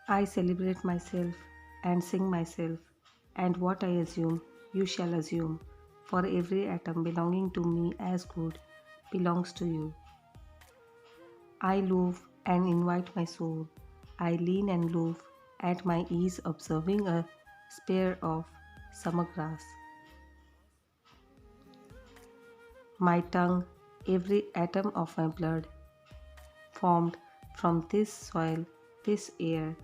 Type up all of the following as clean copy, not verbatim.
I celebrate myself and sing myself, and what I assume, you shall assume, for every atom belonging to me as good belongs to you. I loaf and invite my soul. I lean and loaf at my ease, observing a spear of summer grass. My tongue, every atom of my blood, formed from this soil, this air,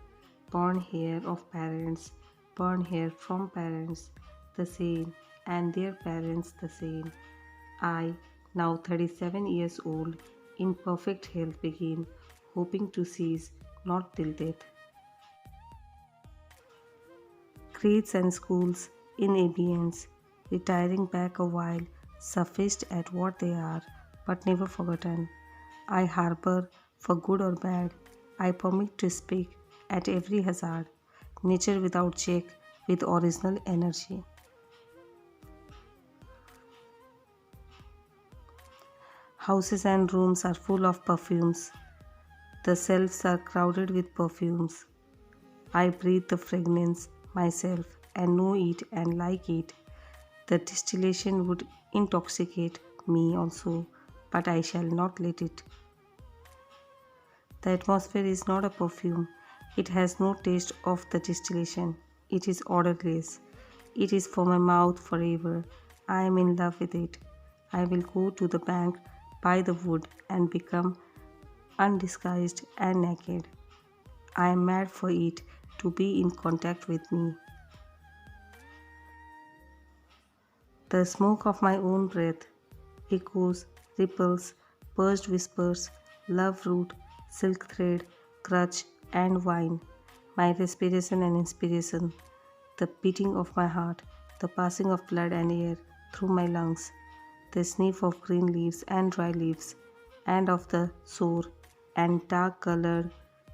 born here of parents, born here from parents, the same, and their parents the same. I, now 37 years old, in perfect health, begin, hoping to cease, not till death. Creeds and schools in abeyance, retiring back a while, sufficed at what they are, but never forgotten. I harbor, for good or bad, I permit to speak at every hazard, nature without check, with original energy. Houses and rooms are full of perfumes. The shelves are crowded with perfumes. I breathe the fragrance myself and know it and like it. The distillation would intoxicate me also, but I shall not let it. The atmosphere is not a perfume. It has no taste of the distillation. It is odorless. It is for my mouth forever. I am in love with it. I will go to the bank, buy the wood, and become undisguised and naked. I am mad for it to be in contact with me. The smoke of my own breath, echoes, ripples, purged whispers, love root, silk thread, crutch, and wine, my respiration and inspiration, the beating of my heart, the passing of blood and air through my lungs, the sniff of green leaves and dry leaves, and of the sore and dark colored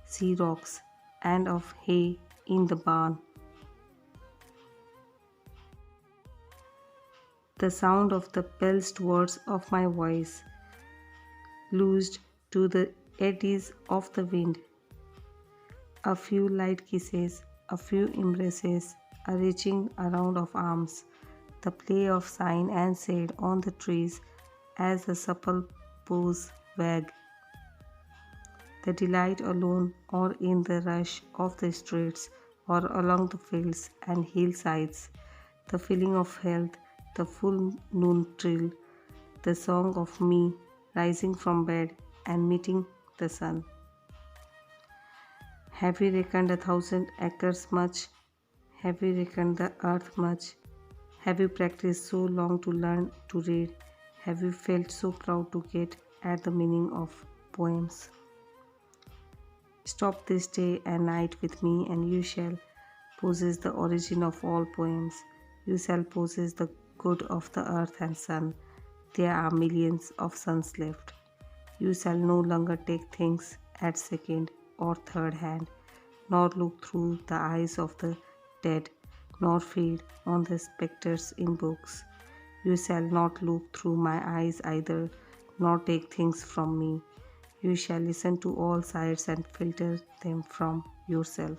sea rocks, and of hay in the barn. The sound of the pelted words of my voice, loosed to the eddies of the wind, a few light kisses, a few embraces, a reaching around of arms, the play of sign and shade on the trees as the supple boughs wag, the delight alone or in the rush of the streets or along the fields and hillsides, the feeling of health, the full noon trill, the song of me rising from bed and meeting the sun. Have we reckoned 1,000 acres much? Have we reckoned the earth much? Have you practiced so long to learn to read? Have you felt so proud to get at the meaning of poems? Stop this day and night with me, and you shall possess the origin of all poems. You shall possess the good of the earth and sun. There are millions of suns left. You shall no longer take things at second or third hand, nor look through the eyes of the dead, nor feed on the spectres in books. You shall not look through my eyes either, nor take things from me. You shall listen to all sides and filter them from yourself.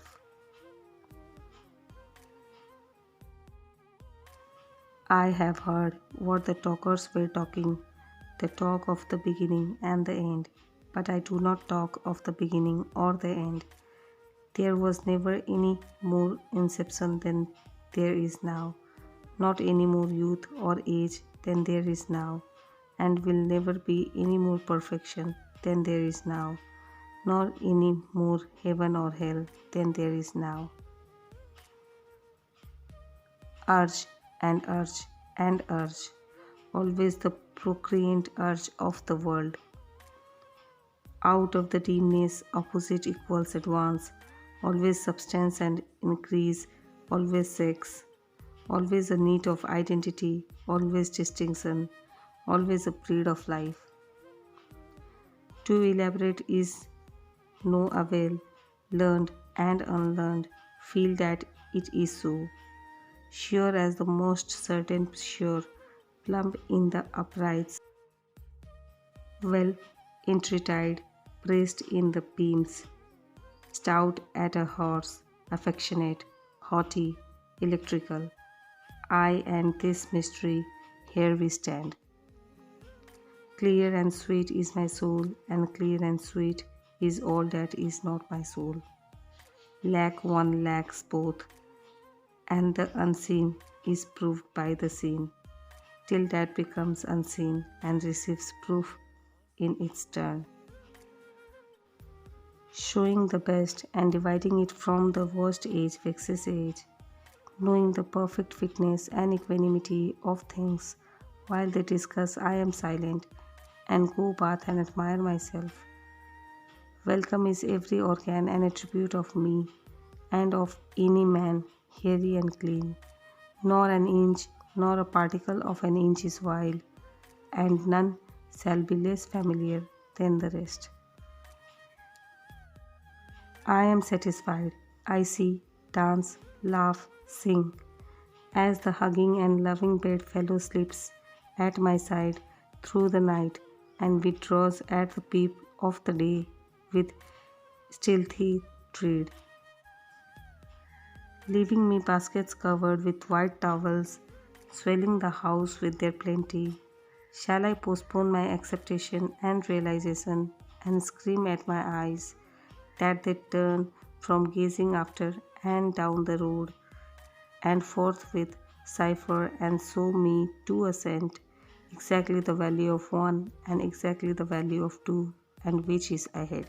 I have heard what the talkers were talking, the talk of the beginning and the end, but I do not talk of the beginning or the end. There was never any more inception than there is now, not any more youth or age than there is now, and will never be any more perfection than there is now, nor any more heaven or hell than there is now. Urge and urge and urge, always the procreant urge of the world. Out of the dimness, opposite equals advance, always substance and increase, always sex, always a need of identity, always distinction, always a breed of life. To elaborate is no avail, learned and unlearned feel that it is so. Sure as the most certain sure, plumb in the uprights, well entreated, pressed in the beams. stout at a horse, affectionate, haughty, electrical. I and this mystery, here we stand. Clear and sweet is my soul, and clear and sweet is all that is not my soul. Lack one lacks both, and the unseen is proved by the seen, till that becomes unseen and receives proof in its turn. Showing the best and dividing it from the worst age vexes age, knowing the perfect fitness and equanimity of things. While they discuss, I am silent and go bath and admire myself. Welcome is every organ and attribute of me and of any man, hairy and clean. Nor an inch, nor a particle of an inch is vile, and none shall be less familiar than the rest. I am satisfied. I see, dance, laugh, sing, as the hugging and loving bedfellow sleeps at my side through the night and withdraws at the peep of the day with stealthy tread, leaving me baskets covered with white towels, swelling the house with their plenty. Shall I postpone my acceptation and realization and scream at my eyes that they turn from gazing after and down the road and forthwith cipher and show me to a cent exactly the value of one and exactly the value of two and which is ahead?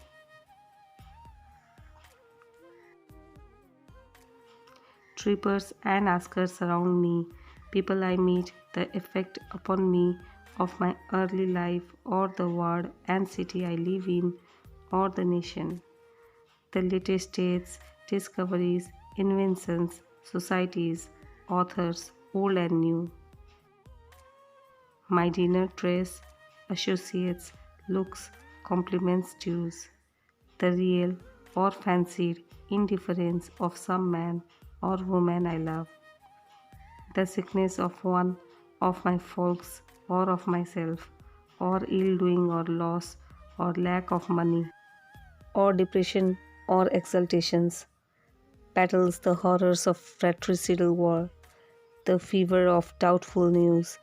Trippers and askers surround me, people I meet, the effect upon me of my early life or the ward and city I live in or the nation. The latest states, discoveries, inventions, societies, authors, old and new. My dinner trays, associates, looks, compliments, dues. The real or fancied indifference of some man or woman I love. The sickness of one of my folks or of myself, or ill doing or loss or lack of money, or depression or exultations. Battles the horrors of fratricidal war, the fever of doubtful news,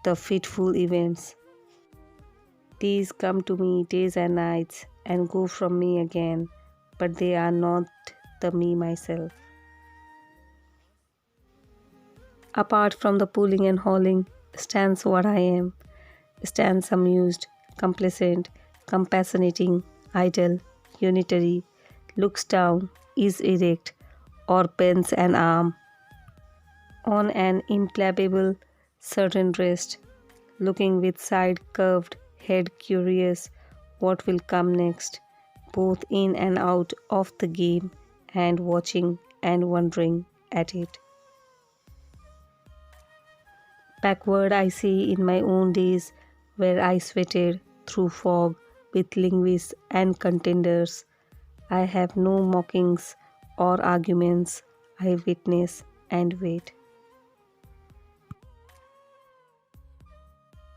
the fitful events. These come to me days and nights and go from me again, but they are not the me myself. Apart from the pulling and hauling stands what I am, stands amused, complacent, compassionating, idle, unitary, looks down, is erect, or bends an arm on an implacable certain rest, looking with side curved head curious what will come next, both in and out of the game, and watching and wondering at it. Backward I see in my own days where I sweated through fog with linguists and contenders. I have no mockings or arguments, I witness and wait.